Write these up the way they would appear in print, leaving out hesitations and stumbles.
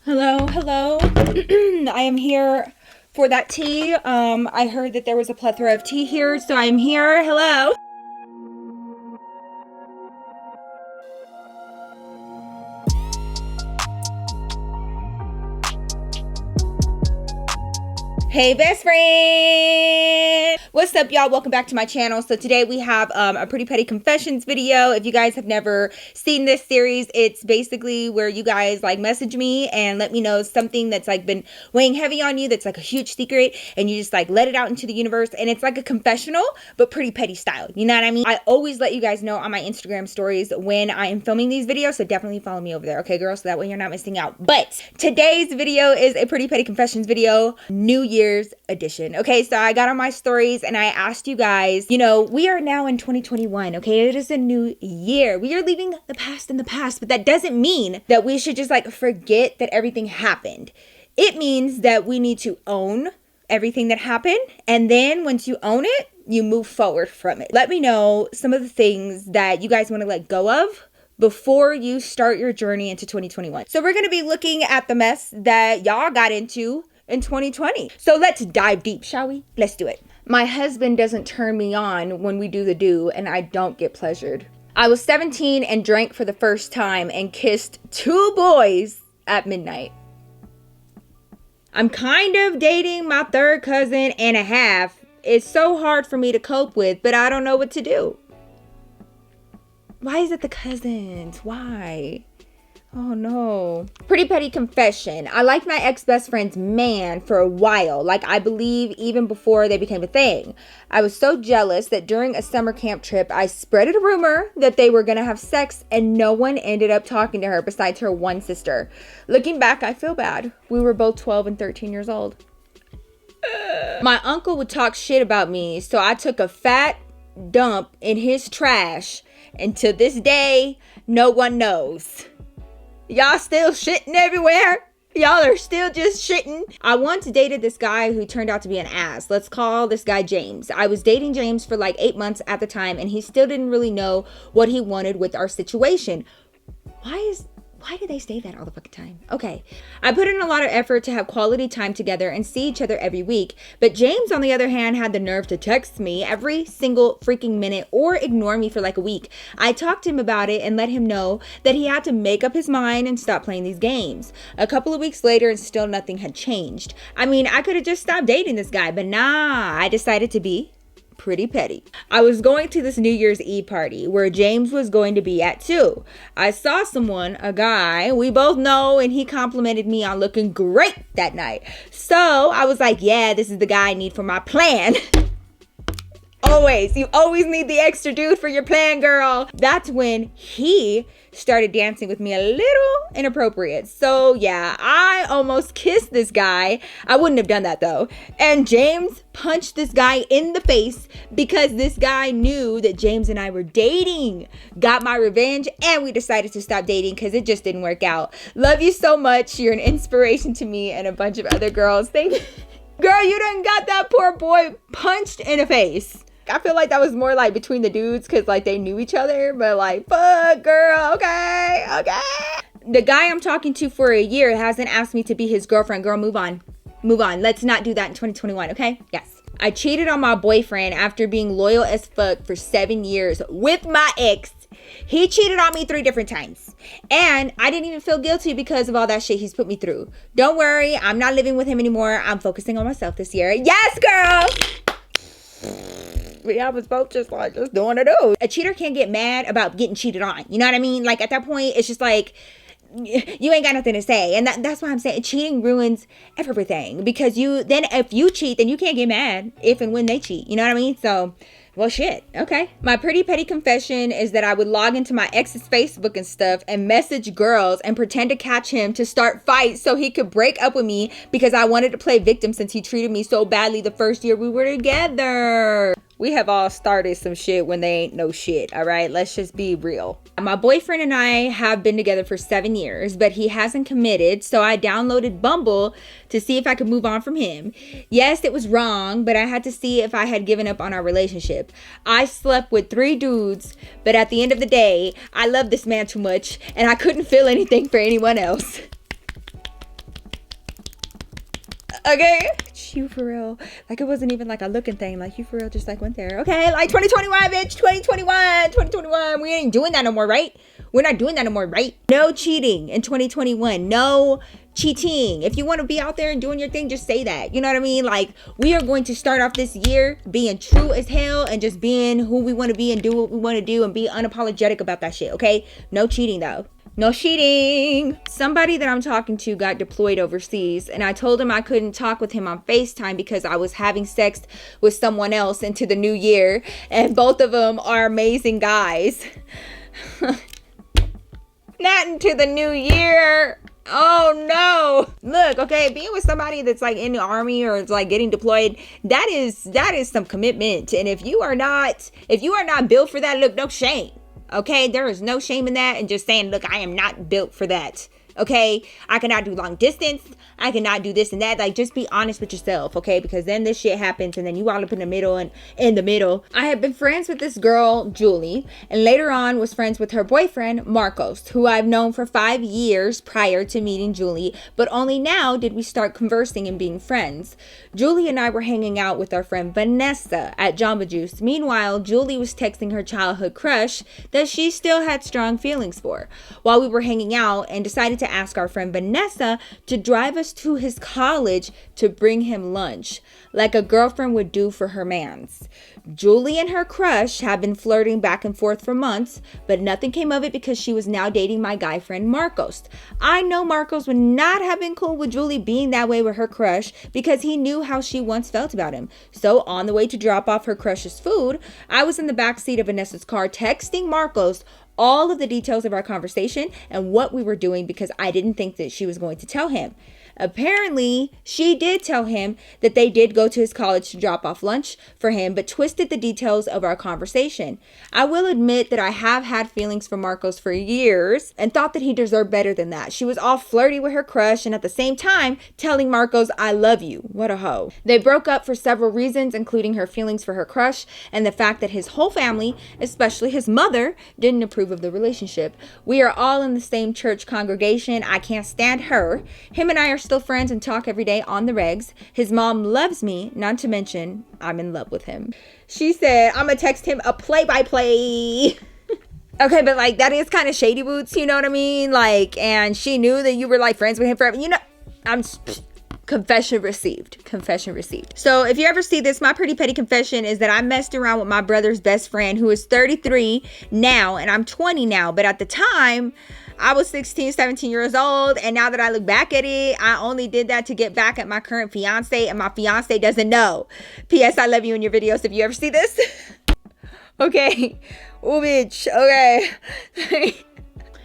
Hello, hello. I am here for that tea. I heard that there was a plethora of tea here, so I am here. Hello. Hey, best friend. What's up, y'all? Welcome back to my channel. So today we have a Pretty Petty Confessions video. If you guys have never seen this series, it's basically where you guys like message me and let me know something that's like been weighing heavy on you, that's like a huge secret, and you just like let it out into the universe. And it's like a confessional, but pretty petty style. You know what I mean? I always let you guys know on my Instagram stories when I am filming these videos, so definitely follow me over there, okay, girls? So that way you're not missing out. But today's video is a Pretty Petty Confessions video, New Year's edition. Okay, so I got on my stories and I asked you guys, you know, we are now in 2021, okay? It is a new year. We are leaving the past in the past, but that doesn't mean that we should just like forget that everything happened. It means that we need to own everything that happened, and then once you own it, you move forward from it. Let me know some of the things that you guys want to let go of before you start your journey into 2021. So we're going to be looking at the mess that y'all got into in 2020. So let's dive deep, shall we? Let's do it. My husband doesn't turn me on when we do the do, and I don't get pleasured. I was 17 and drank for the first time and kissed 2 boys at midnight. I'm kind of dating my 3rd cousin and a half. It's so hard for me to cope with, but I don't know what to do. Why is it the cousins? Why? Oh no. Pretty petty confession. I liked my ex-best friend's man for a while. Like, I believe even before they became a thing. I was so jealous that during a summer camp trip, I spreaded a rumor that they were gonna have sex, and no one ended up talking to her besides her one sister. Looking back, I feel bad. We were both 12 and 13 years old. My uncle would talk shit about me, so I took a fat dump in his trash, and to this day, no one knows. Y'all still shitting everywhere? Y'all are still just shitting? I once dated this guy who turned out to be an ass. Let's call this guy James. I was dating James for like 8 months at the time, and he still didn't really know what he wanted with our situation. Why do they say that all the fucking time? Okay. I put in a lot of effort to have quality time together and see each other every week. But James, on the other hand, had the nerve to text me every single freaking minute or ignore me for like a week. I talked to him about it and let him know that he had to make up his mind and stop playing these games. A couple of weeks later, and still nothing had changed. I mean, I could have just stopped dating this guy, but nah, I decided to be pretty petty. I was going to this New Year's Eve party where James was going to be at too. I saw someone, a guy we both know, and he complimented me on looking great that night. So I was like, yeah, this is the guy I need for my plan. You always need the extra dude for your plan, girl. That's when he started dancing with me a little inappropriate. So yeah, I almost kissed this guy. I wouldn't have done that though. And James punched this guy in the face because this guy knew that James and I were dating. Got my revenge, and we decided to stop dating because it just didn't work out. Love you so much. You're an inspiration to me and a bunch of other girls. Thank you. Girl, you done got that poor boy punched in the face. I feel like that was more like between the dudes because like they knew each other, but like, fuck, girl, okay. The guy I'm talking to for a year hasn't asked me to be his girlfriend. Girl, move on. Let's not do that in 2021, okay? Yes. I cheated on my boyfriend after being loyal as fuck for 7 years with my ex. He cheated on me 3 different times. And I didn't even feel guilty because of all that shit he's put me through. Don't worry, I'm not living with him anymore. I'm focusing on myself this year. Yes, girl! I was both just doing it. A cheater can't get mad about getting cheated on. You know what I mean? Like at that point, it's just like, you ain't got nothing to say. And that's why I'm saying cheating ruins everything. Because if you cheat, then you can't get mad if and when they cheat. You know what I mean? So, well, shit. Okay. My pretty petty confession is that I would log into my ex's Facebook and stuff and message girls and pretend to catch him to start fights so he could break up with me because I wanted to play victim since he treated me so badly the first year we were together. We have all started some shit when they ain't no shit, all right? Let's just be real. My boyfriend and I have been together for 7 years, but he hasn't committed, so I downloaded Bumble to see if I could move on from him. Yes, it was wrong, but I had to see if I had given up on our relationship. I slept with 3 dudes, but at the end of the day, I love this man too much, and I couldn't feel anything for anyone else. Okay, you for real. Like, it wasn't even like a looking thing. Like, you for real just like went there. Okay, like 2021, bitch. 2021. We ain't doing that no more, right? We're not doing that no more, right? No cheating in 2021. No cheating. If you want to be out there and doing your thing, just say that. You know what I mean? Like, we are going to start off this year being true as hell and just being who we want to be and do what we want to do and be unapologetic about that shit, okay? No cheating, though. No cheating. Somebody that I'm talking to got deployed overseas, and I told him I couldn't talk with him on FaceTime because I was having sex with someone else into the new year, and both of them are amazing guys. Not into the new year. Oh no. Look, okay, being with somebody that's like in the army or it's like getting deployed, that is some commitment. And if you are not built for that, look, no shame. Okay, there is no shame in that, and just saying, look, I am not built for that. Okay, I cannot do long distance. I cannot do this and that. Like, just be honest with yourself, okay? Because then this shit happens, and then you all up in the middle and in the middle. I had been friends with this girl, Julie, and later on was friends with her boyfriend, Marcos, who I've known for 5 years prior to meeting Julie, but only now did we start conversing and being friends. Julie and I were hanging out with our friend Vanessa at Jamba Juice. Meanwhile, Julie was texting her childhood crush that she still had strong feelings for. While we were hanging out, and decided to ask our friend Vanessa to drive us to his college to bring him lunch, like a girlfriend would do for her mans. Julie and her crush have been flirting back and forth for months, but nothing came of it because she was now dating my guy friend Marcos. I know Marcos would not have been cool with Julie being that way with her crush because he knew how she once felt about him. So on the way to drop off her crush's food, I was in the back seat of Vanessa's car texting Marcos all of the details of our conversation and what we were doing because I didn't think that she was going to tell him. Apparently, she did tell him that they did go to his college to drop off lunch for him, but twisted the details of our conversation. I will admit that I have had feelings for Marcos for years and thought that he deserved better than that. She was all flirty with her crush and at the same time telling Marcos, I love you. What a hoe. They broke up for several reasons, including her feelings for her crush and the fact that his whole family, especially his mother, didn't approve of the relationship. We are all in the same church congregation. I can't stand her. Him and I are still friends and talk every day on the regs. His mom loves me, not to mention I'm in love with him. She said, I'm gonna text him a play-by-play. Okay, but like, that is kind of shady boots, you know what I mean? Like, and she knew that you were like friends with him forever. You know, confession received. So if you ever see this, my pretty petty confession is that I messed around with my brother's best friend, who is 33 now, and I'm 20 now. But at the time, I was 16, 17 years old, and now that I look back at it, I only did that to get back at my current fiance, and my fiance doesn't know. P.S. I love you in your videos if you ever see this. Okay. Oh, bitch. Okay.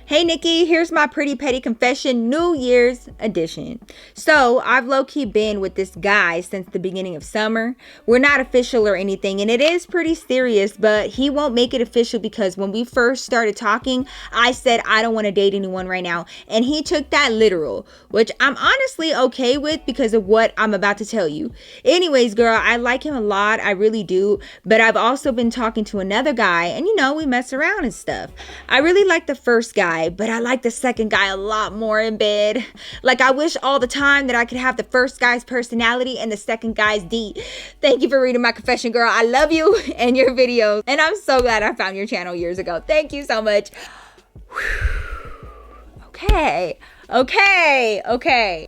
Hey, Nikki, here's my pretty petty confession, New Year's edition. So, I've low-key been with this guy since the beginning of summer. We're not official or anything, and it is pretty serious, but he won't make it official because when we first started talking, I said I don't want to date anyone right now, and he took that literal, which I'm honestly okay with because of what I'm about to tell you. Anyways, girl, I like him a lot, I really do, but I've also been talking to another guy, and you know, we mess around and stuff. I really like the first guy, but I like the second guy a lot more in bed. Like, I wish all the time that I could have the first guy's personality and the second guy's D. Thank you for reading my confession, girl. I love you and your videos, and I'm so glad I found your channel years ago. Thank you so much. Okay.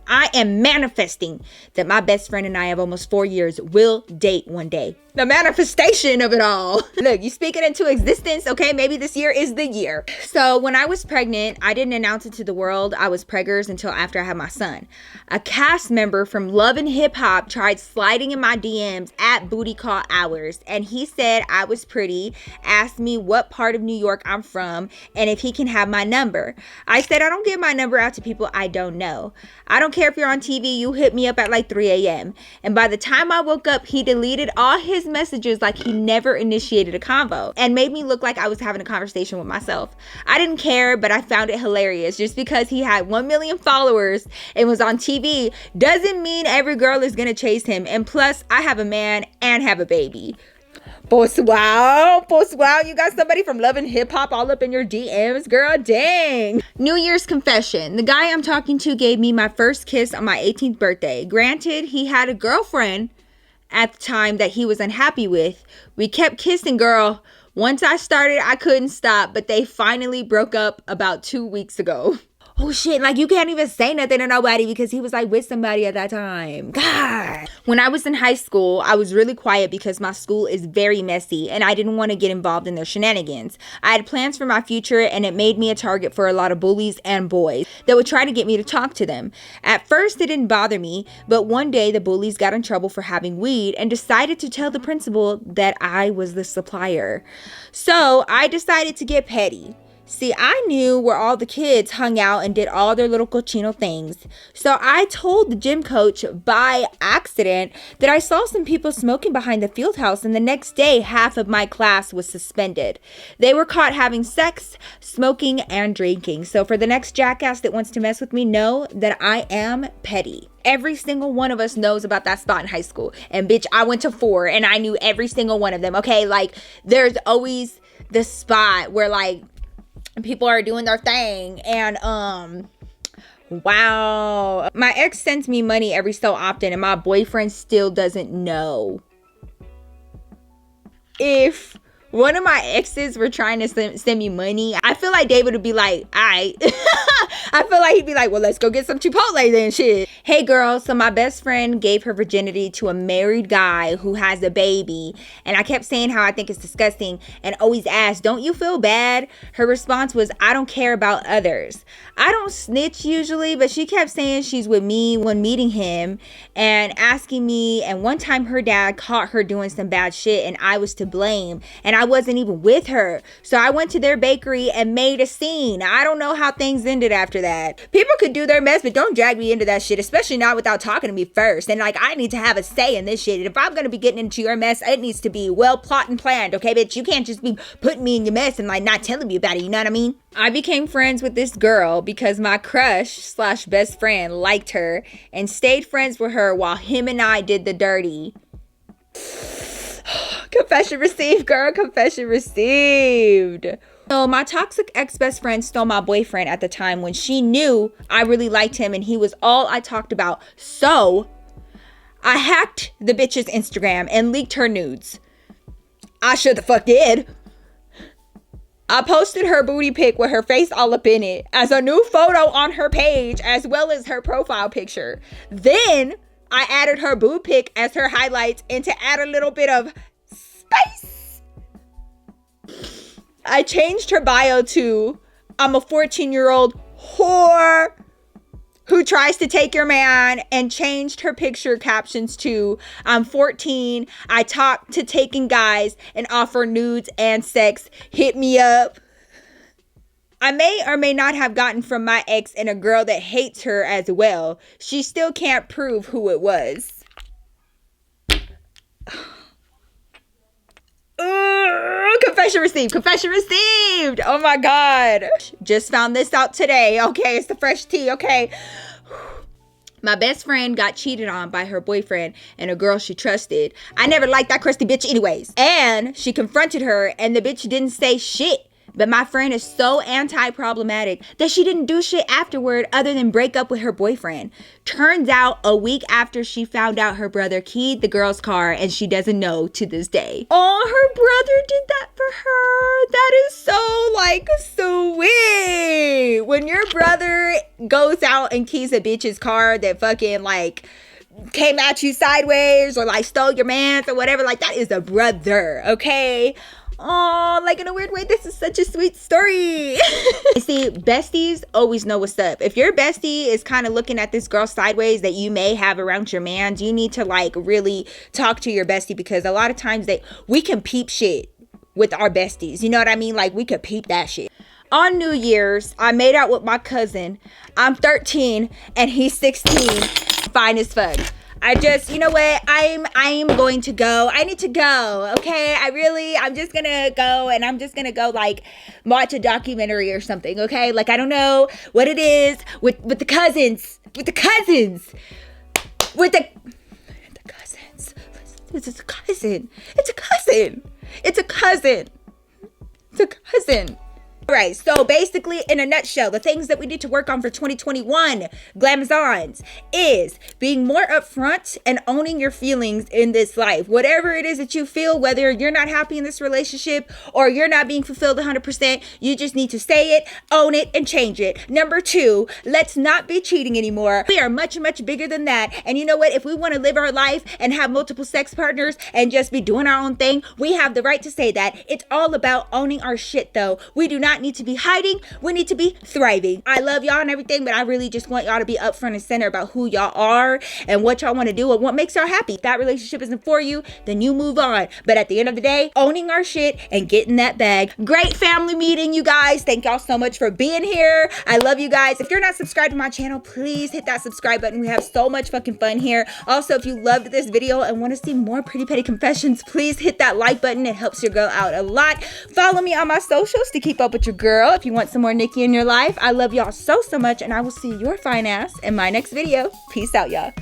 I am manifesting that my best friend and I of almost 4 years will date one day. The manifestation of it all. Look, you speak it into existence, okay? Maybe this year is the year. So when I was pregnant, I didn't announce it to the world I was preggers until after I had my son. A cast member from Love and Hip Hop tried sliding in my DMs at booty call hours, and he said I was pretty, asked me what part of New York I'm from, and if he can have my number. I said I don't give my number out to people I don't know. I don't care if you're on TV, you hit me up at like 3 a.m. And by the time I woke up, he deleted all his messages like he never initiated a convo and made me look like I was having a conversation with myself. I didn't care, but I found it hilarious. Just because he had 1 million followers and was on TV doesn't mean every girl is gonna chase him. And plus, I have a man and have a baby. Post wow, you got somebody from Love and Hip Hop all up in your DMs, girl, dang. New Year's confession. The guy I'm talking to gave me my first kiss on my 18th birthday. Granted, he had a girlfriend at the time that he was unhappy with. We kept kissing, girl. Once I started, I couldn't stop, but they finally broke up about 2 weeks ago. Oh shit, like you can't even say nothing to nobody because he was like with somebody at that time. God. When I was in high school, I was really quiet because my school is very messy and I didn't want to get involved in their shenanigans. I had plans for my future and it made me a target for a lot of bullies and boys that would try to get me to talk to them. At first, it didn't bother me, but one day the bullies got in trouble for having weed and decided to tell the principal that I was the supplier. So I decided to get petty. See, I knew where all the kids hung out and did all their little cochino things. So I told the gym coach by accident that I saw some people smoking behind the field house, and the next day, half of my class was suspended. They were caught having sex, smoking, and drinking. So for the next jackass that wants to mess with me, know that I am petty. Every single one of us knows about that spot in high school. And bitch, I went to 4 and I knew every single one of them. Okay, like there's always the spot where like people are doing their thing. And wow, my ex sends me money every so often and my boyfriend still doesn't know. If one of my exes were trying to send me money, I feel like David would be like, alright. I feel like he'd be like, well, let's go get some Chipotle then, shit. Hey girl, so my best friend gave her virginity to a married guy who has a baby. And I kept saying how I think it's disgusting and always asked, don't you feel bad? Her response was, I don't care about others. I don't snitch usually, but she kept saying she's with me when meeting him and asking me. And one time her dad caught her doing some bad shit and I was to blame. And I wasn't even with her. So I went to their bakery and made a scene. I don't know how things ended after that. People could do their mess, but don't drag me into that shit, especially not without talking to me first. And like, I need to have a say in this shit. And if I'm gonna be getting into your mess, it needs to be well plot and planned, okay, bitch? You can't just be putting me in your mess and like not telling me about it, you know what I mean? I became friends with this girl because my crush / best friend liked her and stayed friends with her while him and I did the dirty. Confession received, girl. Confession received. So my toxic ex-best friend stole my boyfriend at the time when she knew I really liked him and he was all I talked about. So I hacked the bitch's Instagram and leaked her nudes. I sure the fuck did. I posted her booty pic with her face all up in it as a new photo on her page as well as her profile picture. Then I added her boob pic as her highlights and to add a little bit of spice, I changed her bio to, I'm a 14-year-old whore who tries to take your man, and changed her picture captions to, I'm 14, I talk to taking guys and offer nudes and sex, hit me up. I may or may not have gotten from my ex and a girl that hates her as well. She still can't prove who it was. Confession received. Confession received. Oh my God. Just found this out today. Okay, it's the fresh tea. Okay. My best friend got cheated on by her boyfriend and a girl she trusted. I never liked that crusty bitch anyways. And she confronted her and the bitch didn't say shit. But my friend is so anti-problematic that she didn't do shit afterward other than break up with her boyfriend. Turns out a week after she found out her brother keyed the girl's car and she doesn't know to this day. Oh, her brother did that for her. That is so like sweet. When your brother goes out and keys a bitch's car that fucking like came at you sideways or like stole your man's or whatever, like that is a brother, okay? Oh, like in a weird way, this is such a sweet story. See, besties always know what's up. If your bestie is kind of looking at this girl sideways that you may have around your man, you need to like really talk to your bestie, because a lot of times we can peep shit with our besties. You know what I mean? Like we could peep that shit. On New Year's, I made out with my cousin. I'm 13 and he's 16. Fine as fuck. I just, you know what, I'm going to go. I need to go, okay? I'm just gonna go, and I'm just gonna go, like, watch a documentary or something, okay? Like, I don't know what it is with the cousins. With the cousins. It's a cousin. It's a cousin. It's a cousin. It's a cousin. All right, so basically, in a nutshell, the things that we need to work on for 2021, Glamazons, is being more upfront and owning your feelings in this life. Whatever it is that you feel, whether you're not happy in this relationship or you're not being fulfilled 100%, you just need to say it, own it, and change it. Number 2, let's not be cheating anymore. We are much, much bigger than that. And you know what? If we want to live our life and have multiple sex partners and just be doing our own thing, we have the right to say that. It's all about owning our shit, though. We do not need to be hiding. We need to be thriving. I love y'all and everything, but I really just want y'all to be upfront and center about who y'all are and what y'all want to do and what makes y'all happy. If that relationship isn't for you, then you move on. But at the end of the day, owning our shit and getting that bag. Great family meeting, you guys. Thank y'all so much for being here. I love you guys. If you're not subscribed to my channel, please hit that subscribe button. We have so much fucking fun here. Also, if you loved this video and want to see more pretty petty confessions, please hit that like button. It helps your girl out a lot. Follow me on my socials to keep up with your girl if you want some more Nikki in your life. I love y'all so much, and I will see your fine ass in my next video. Peace out, y'all.